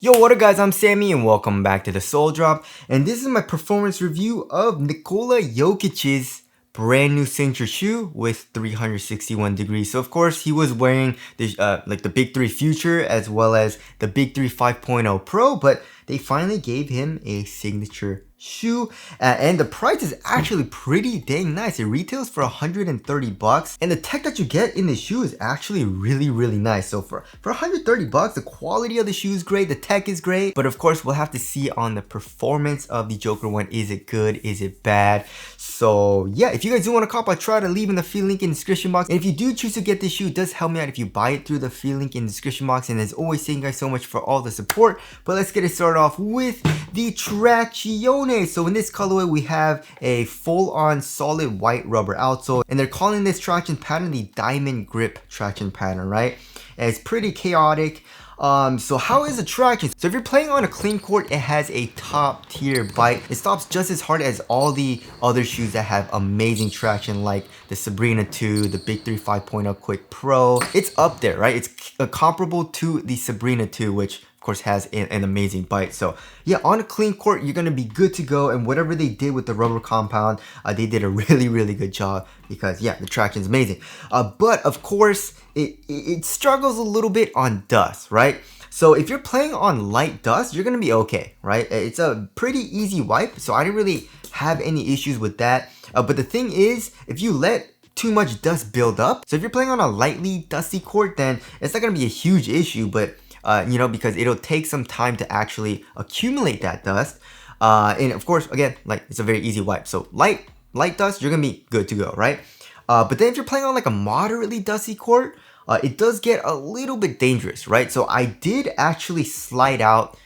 Yo, what up guys, I'm Sammy and welcome back to the Soul Drop, and this is my performance review of Nikola Jokic's brand new signature shoe with 361 degrees. So of course he was wearing the like the Big 3 Future as well as the Big 3 5.0 Pro, but they finally gave him a signature shoe, and the price is actually pretty dang nice. It retails for 130 bucks, and the tech that you get in the shoe is actually really nice. So for 130 bucks, the quality of the shoe is great, the tech is great, but of course we'll have to see on the performance of the Joker one. Is it good? Is it bad? So yeah, if you guys do want to cop, I try to leave in the free link in the description box. And if you do choose to get this shoe, it does help me out if you buy it through the free link in the description box. And as always, thank you guys so much for all the support. But let's get it started off with the Traction. So in this colorway, we have a full-on solid white rubber outsole, and they're calling this traction pattern the diamond grip traction pattern, right? And it's pretty chaotic. So how is the traction? So if you're playing on a clean court, it has a top tier bite. It stops just as hard as all the other shoes that have amazing traction, like the Sabrina 2, the Big 3 5.0 Quick Pro. It's up there, right? It's comparable to the Sabrina 2, which of course has an amazing bite. So yeah, on a clean court, you're gonna be good to go. And whatever they did with the rubber compound, they did a really good job, because yeah, the traction is amazing. But of course, it struggles a little bit on dust, right? So if you're playing on light dust, you're gonna be okay, right? It's a pretty easy wipe, so I didn't really have any issues with that. But the thing is, if you let too much dust build up, so if you're playing on a lightly dusty court, then it's not gonna be a huge issue, but because it'll take some time to actually accumulate that dust. And of course, again, like, it's a very easy wipe. So light dust, you're gonna be good to go, right? But then if you're playing on like a moderately dusty court, it does get a little bit dangerous, right? So I did actually slide out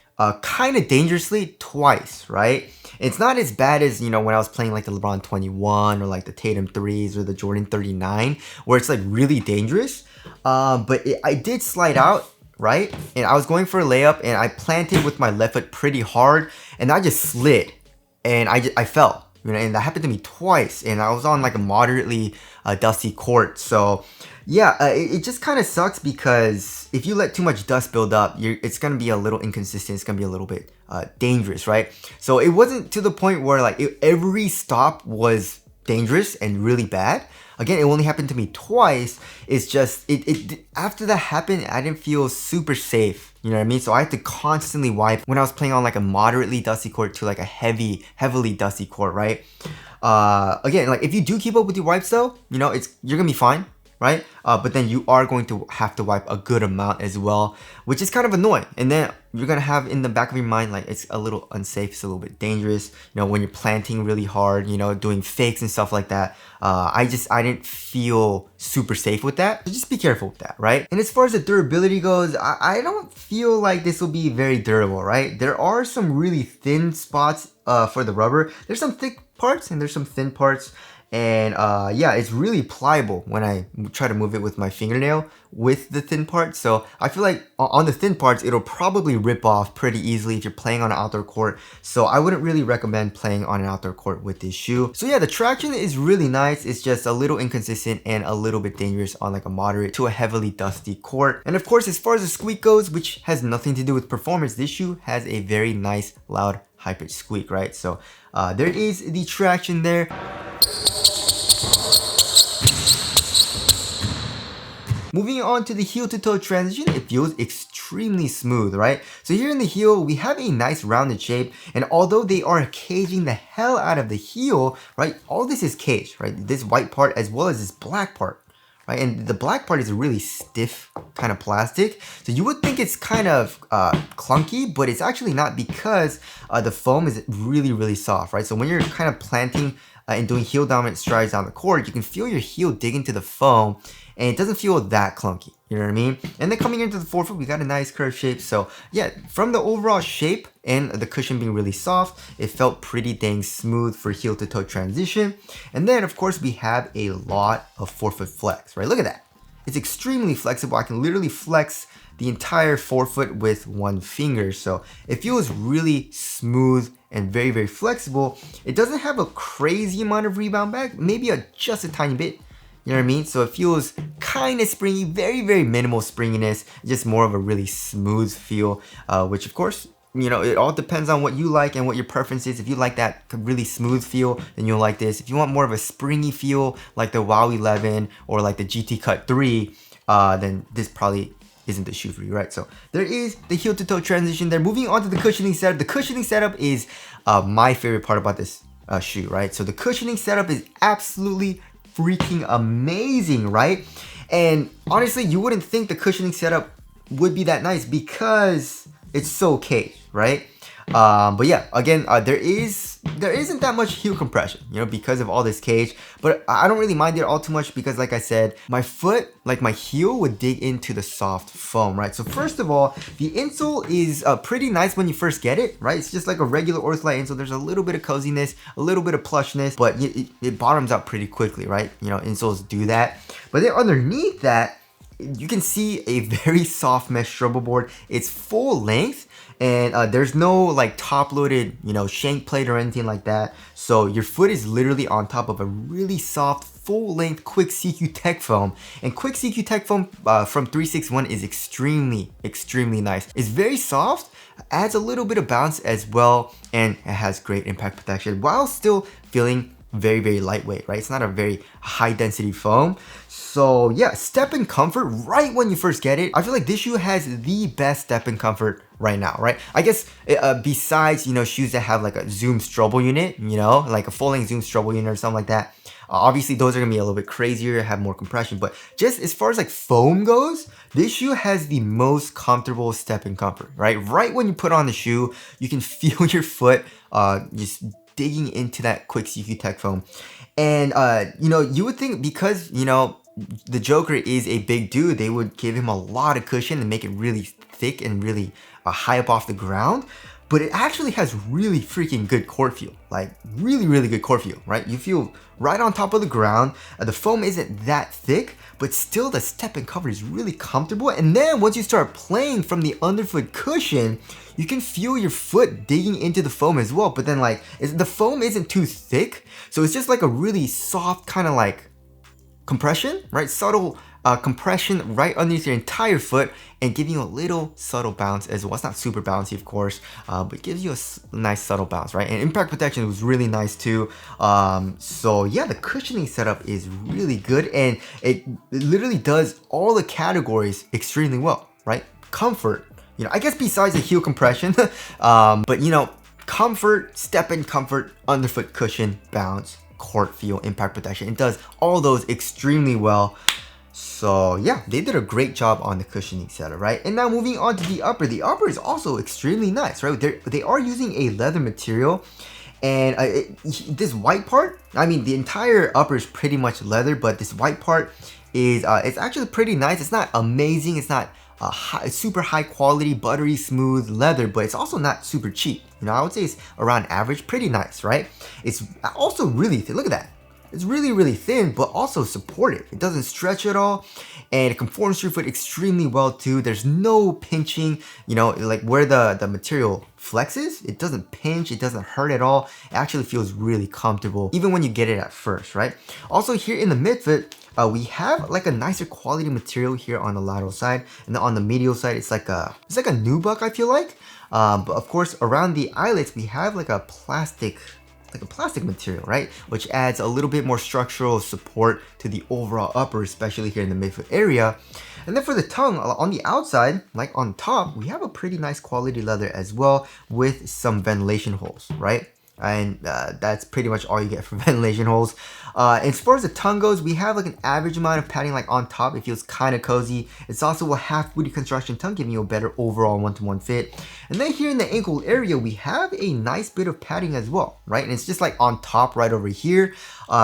kind of dangerously twice, right? It's not as bad as, when I was playing like the LeBron 21 or like the Tatum 3s or the Jordan 39, where it's like really dangerous. But I did slide out, right? And I was going for a layup, and I planted with my left foot pretty hard, and I just slid, and I fell, and that happened to me twice, and I was on like a moderately dusty court. So yeah, it just kind of sucks, because if you let too much dust build up, it's gonna be a little inconsistent. It's gonna be a little bit dangerous, right? So it wasn't to the point where like every stop was dangerous and really bad. Again, it only happened to me twice. It's just, after that happened, I didn't feel super safe. You know what I mean? So I had to constantly wipe when I was playing on like a moderately dusty court to like a heavily dusty court, right? Again, like, if you do keep up with your wipes though, you're gonna be fine, right? But then you are going to have to wipe a good amount as well, which is kind of annoying. And then you're gonna have in the back of your mind, like, it's a little unsafe, it's a little bit dangerous, when you're planting really hard, doing fakes and stuff like that. I didn't feel super safe with that. So just be careful with that, right? And as far as the durability goes, I don't feel like this will be very durable, right? There are some really thin spots for the rubber. There's some thick parts and there's some thin parts. And yeah, it's really pliable when I try to move it with my fingernail with the thin parts. So I feel like on the thin parts, it'll probably rip off pretty easily if you're playing on an outdoor court. So I wouldn't really recommend playing on an outdoor court with this shoe. So yeah, the traction is really nice. It's just a little inconsistent and a little bit dangerous on like a moderate to a heavily dusty court. And of course, as far as the squeak goes, which has nothing to do with performance, this shoe has a very nice, loud, high-pitched squeak, right? So there is the traction there. Moving on to the heel to toe transition, it feels extremely smooth, right? So here in the heel, we have a nice rounded shape, and although they are caging the hell out of the heel, right? All this is caged, right? This white part as well as this black part, right? And the black part is a really stiff kind of plastic. So you would think it's kind of clunky, but it's actually not, because the foam is really soft, right? So when you're kind of planting and doing heel dominant strides down the court, you can feel your heel dig into the foam, and it doesn't feel that clunky, you know what I mean? And then coming into the forefoot, we got a nice curved shape. So yeah, from the overall shape and the cushion being really soft, it felt pretty dang smooth for heel to toe transition. And then of course we have a lot of forefoot flex, right? Look at that. It's extremely flexible. I can literally flex the entire forefoot with one finger. So it feels really smooth and very flexible. It doesn't have a crazy amount of rebound back, maybe just a tiny bit. You know what I mean? So it feels kind of springy, very minimal springiness, just more of a really smooth feel, which of course, you know, it all depends on what you like and what your preference is. If you like that really smooth feel, then you'll like this. If you want more of a springy feel, like the WoW 11 or like the GT Cut 3, then this probably isn't the shoe for you, right? So there is the heel to toe transition there. Moving on to the cushioning setup. The cushioning setup is my favorite part about this shoe, right? So the cushioning setup is absolutely freaking amazing, right? And honestly, you wouldn't think the cushioning setup would be that nice because it's so caged, right? But yeah, again, there isn't that much heel compression, you know, because of all this cage. But I don't really mind it all too much because, like I said, my foot, like my heel, would dig into the soft foam, right? So first of all, the insole is pretty nice when you first get it, right? It's just like a regular Ortholite insole. There's a little bit of coziness, a little bit of plushness, but it bottoms out pretty quickly, right? You know, insoles do that. But then underneath that, you can see a very soft mesh struggle board. It's full length, and there's no like top loaded, you know, shank plate or anything like that. So your foot is literally on top of a really soft full length Quick CQ Tech foam. And Quick CQ Tech foam from 361 is extremely nice. It's very soft, adds a little bit of bounce as well, and it has great impact protection while still feeling very lightweight, right? It's not a very high density foam. So yeah, step-in comfort right when you first get it. I feel like this shoe has the best step-in comfort right now, right? I guess besides, you know, shoes that have like a Zoom Strobel unit, you know, like a full-length Zoom Strobel unit or something like that. Obviously, those are gonna be a little bit crazier, have more compression, but just as far as like foam goes, this shoe has the most comfortable step-in comfort, right? Right when you put on the shoe, you can feel your foot just digging into that Quick CQ Tech foam. And you know, you would think because, you know, the Joker is a big dude, they would give him a lot of cushion and make it really thick and really high up off the ground. But it actually has really freaking good court feel, like really good court feel, right? You feel right on top of the ground. The foam isn't that thick, but still the step-in cover is really comfortable. And then once you start playing from the underfoot cushion, you can feel your foot digging into the foam as well. But then like the foam isn't too thick, so it's just like a really soft kind of like compression, right? Subtle compression right underneath your entire foot and giving you a little subtle bounce as well. It's not super bouncy, of course, but it gives you a nice subtle bounce, right? And impact protection was really nice too. So yeah, the cushioning setup is really good, and it literally does all the categories extremely well, right? Comfort, you know, I guess besides the heel compression, but you know, comfort, step-in comfort, underfoot cushion, bounce, court feel, impact protection. It does all those extremely well. So yeah, they did a great job on the cushioning setup, right? And now moving on to the upper. The upper is also extremely nice, right? They are using a leather material, and this white part, I mean, the entire upper is pretty much leather, but this white part is it's actually pretty nice. It's not amazing. It's not super high quality, buttery smooth leather, but it's also not super cheap. You know, I would say it's around average, pretty nice, right? It's also really thin. Look at that. It's really thin, but also supportive. It doesn't stretch at all, and it conforms to your foot extremely well too. There's no pinching, you know, like where the material flexes, it doesn't pinch, it doesn't hurt at all. It actually feels really comfortable, even when you get it at first, right? Also here in the midfoot, we have like a nicer quality material here on the lateral side, and then on the medial side, it's like a nubuck, I feel like. But of course, around the eyelets, we have like a plastic material, right? Which adds a little bit more structural support to the overall upper, especially here in the midfoot area. And then for the tongue, on the outside, like on top, we have a pretty nice quality leather as well with some ventilation holes, right? And that's pretty much all you get for ventilation holes. As far as the tongue goes, we have like an average amount of padding like on top. It feels kind of cozy. It's also a half booty construction tongue, giving you a better overall one-to-one fit. And then here in the ankle area, we have a nice bit of padding as well, right? And it's just like on top right over here.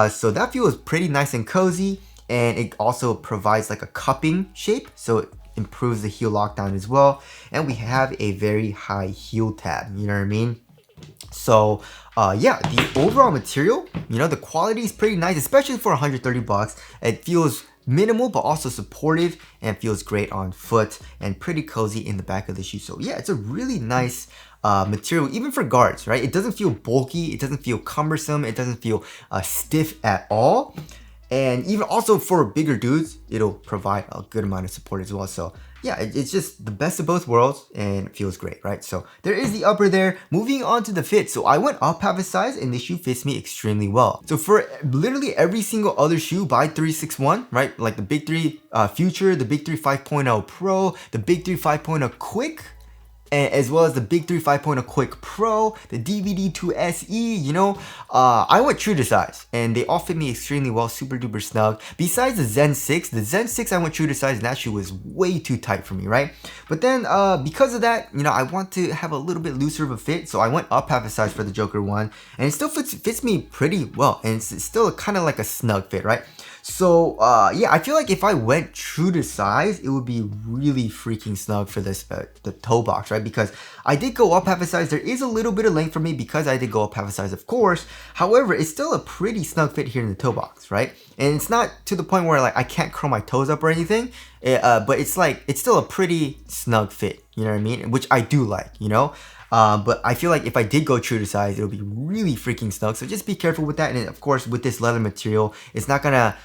So that feels pretty nice and cozy. And it also provides like a cupping shape, so it improves the heel lockdown as well. And we have a very high heel tab, you know what I mean? So yeah, the overall material, you know, the quality is pretty nice, especially for 130 bucks. It feels minimal but also supportive and feels great on foot and pretty cozy in the back of the shoe. So yeah, it's a really nice material, even for guards, right? It doesn't feel bulky, it doesn't feel cumbersome, it doesn't feel stiff at all. And even also for bigger dudes, it'll provide a good amount of support as well. So yeah, it's just the best of both worlds and it feels great, right? So there is the upper there. Moving on to the fit. So I went up half a size and this shoe fits me extremely well. So for literally every single other shoe by 361, right? Like the Big 3 Future, the Big 3 5.0 Pro, the Big 3 5.0 Quick, as well as the Big 3 5.0 Quick Pro, the DVD 2 SE, you know, I went true to size and they all fit me extremely well, super duper snug. Besides the Zen 6, I went true to size and that shoe was way too tight for me, right? But then because of that, you know, I want to have a little bit looser of a fit, so I went up half a size for the Joker one, and it still fits me pretty well, and it's still kind of like a snug fit, right? So yeah, I feel like if I went true to size, it would be really freaking snug for this the toe box, right? Because I did go up half a size. There is a little bit of length for me because I did go up half a size, of course. However, it's still a pretty snug fit here in the toe box, right? And it's not to the point where like I can't curl my toes up or anything, but it's like it's still a pretty snug fit, you know what I mean? Which I do like, you know. But I feel like if I did go true to size, it'll be really freaking snug. So just be careful with that. And of course, with this leather material, it's not gonna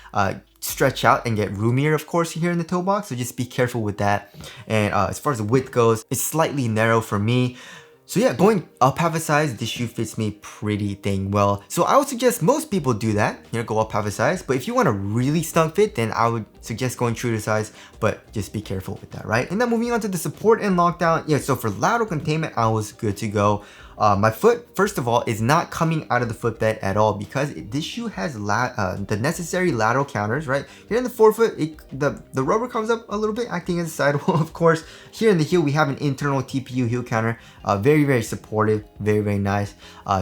stretch out and get roomier, of course, here in the toe box. So just be careful with that. And as far as the width goes, it's slightly narrow for me. So yeah, going up half a size, this shoe fits me pretty dang well. So I would suggest most people do that, you know, go up half a size. But if you want a really snug fit, then I would suggest going true to size, but just be careful with that, right? And then moving on to the support and lockdown. Yeah, so for lateral containment, I was good to go. My foot, first of all, is not coming out of the footbed at all because this shoe has the necessary lateral counters, right? Here in the forefoot, the rubber comes up a little bit, acting as a sidewall, of course. Here in the heel, we have an internal TPU heel counter. Very, very supportive, very, very nice.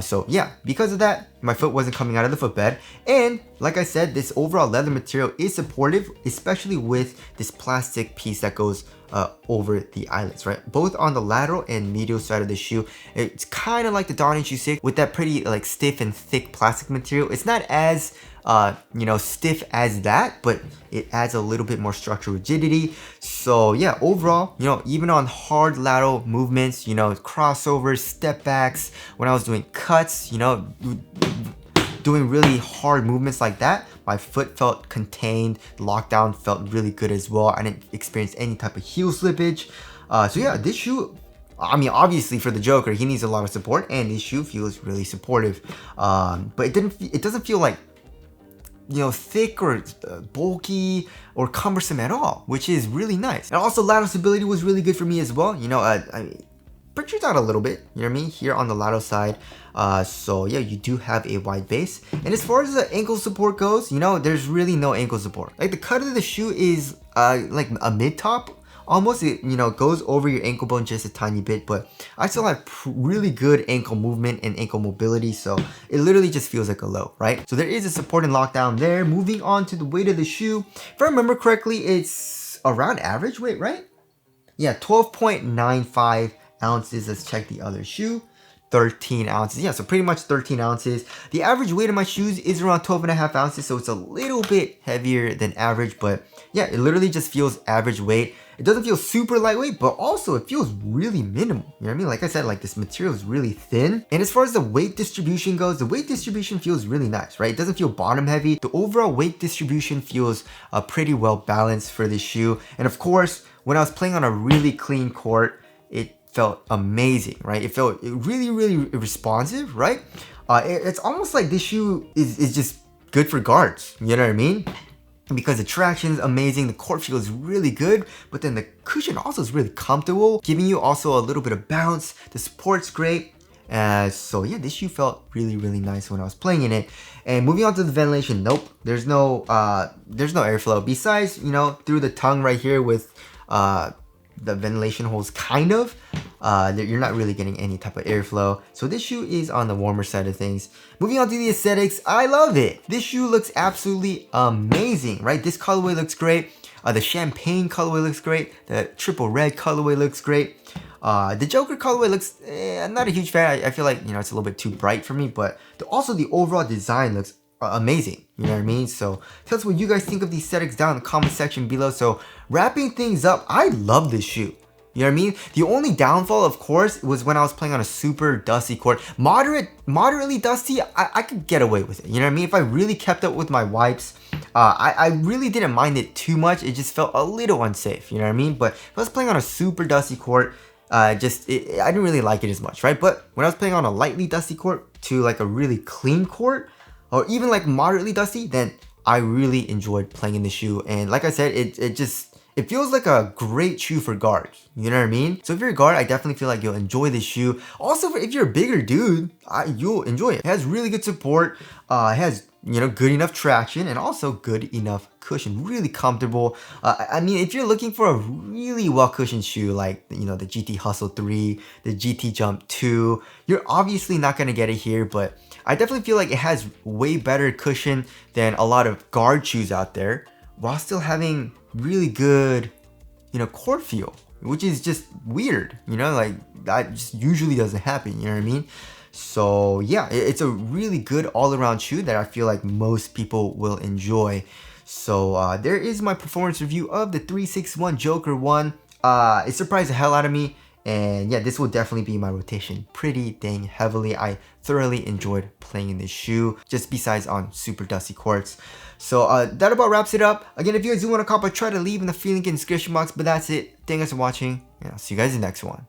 So yeah, because of that, my foot wasn't coming out of the footbed. And like I said, this overall leather material is supportive, especially with this plastic piece that goes over the eyelets, right? Both on the lateral and medial side of the shoe. It's kind of like the Dawn Issue 6 with that pretty like stiff and thick plastic material. It's not as you know, stiff as that, but it adds a little bit more structural rigidity. So yeah, overall, you know, even on hard lateral movements, you know, crossovers, step backs, when I was doing cuts, you know, doing really hard movements like that, my foot felt contained. Lockdown felt really good as well. I didn't experience any type of heel slippage. So yeah, this shoe, I mean, obviously for the Joker, he needs a lot of support, and this shoe feels really supportive. But it doesn't feel like, you know, thick or bulky or cumbersome at all, which is really nice. And also lateral stability was really good for me as well. You know, I protrudes out a little bit, you know what I mean, here on the lateral side. So yeah, you do have a wide base. And as far as the ankle support goes, you know, there's really no ankle support. Like the cut of the shoe is like a mid top. Almost, it, you know, goes over your ankle bone just a tiny bit, but I still have really good ankle movement and ankle mobility, so it literally just feels like a low, right? So there is a support and lockdown there. Moving on to the weight of the shoe, if I remember correctly, it's around average weight, right? Yeah, 12.95 ounces. Let's check the other shoe. 13 ounces. Yeah, so pretty much 13 ounces. The average weight of my shoes is around 12.5 ounces, so it's a little bit heavier than average, but yeah, it literally just feels average weight. It doesn't feel super lightweight, but also it feels really minimal. You know what I mean? Like I said, like this material is really thin. And as far as the weight distribution goes, the weight distribution feels really nice, right? It doesn't feel bottom heavy. The overall weight distribution feels pretty well balanced for this shoe. And of course, when I was playing on a really clean court, it felt amazing, right? It felt really, really responsive, right? It's almost like this shoe is just good for guards. You know what I mean? Because the traction is amazing, the court feel is really good, but then the cushion also is really comfortable, giving you also a little bit of bounce. The support's great. So yeah, this shoe felt really, really nice when I was playing in it. And moving on to the ventilation, nope, there's no airflow. Besides, you know, through the tongue right here with the ventilation holes, kind of. You're not really getting any type of airflow. So this shoe is on the warmer side of things. Moving on to the aesthetics, I love it. This shoe looks absolutely amazing, right? This colorway looks great. The champagne colorway looks great. The triple red colorway looks great. The Joker colorway looks, I'm not a huge fan. I feel like, you know, it's a little bit too bright for me, but also the overall design looks amazing, you know what I mean? So tell us what you guys think of these aesthetics down in the comment section below. So wrapping things up, I love this shoe. You know what I mean? The only downfall, of course, was when I was playing on a super dusty court. Moderately dusty, I could get away with it. You know what I mean? If I really kept up with my wipes, I really didn't mind it too much. It just felt a little unsafe, you know what I mean? But if I was playing on a super dusty court, I didn't really like it as much, right? But when I was playing on a lightly dusty court to like a really clean court, or even like moderately dusty, then I really enjoyed playing in the shoe. And like I said, it feels like a great shoe for guards. You know what I mean? So if you're a guard, I definitely feel like you'll enjoy this shoe. Also, if you're a bigger dude, you'll enjoy it. It has really good support. It has, you know, good enough traction and also good enough cushion. Really comfortable. I mean, if you're looking for a really well-cushioned shoe like, you know, the GT Hustle 3, the GT Jump 2, you're obviously not going to get it here, but I definitely feel like it has way better cushion than a lot of guard shoes out there, while still having really good, you know, court feel, which is just weird, you know, like that just usually doesn't happen, you know what I mean? So yeah, it's a really good all-around shoe that I feel like most people will enjoy. So there is my performance review of the 361 Joker 1. It surprised the hell out of me. And yeah, this will definitely be my rotation pretty dang heavily. I thoroughly enjoyed playing in this shoe, just besides on super dusty courts. So that about wraps it up. Again, if you guys do want to cop, I try to leave in the free link in the description box, but that's it. Thank you guys for watching, and I'll see you guys in the next one.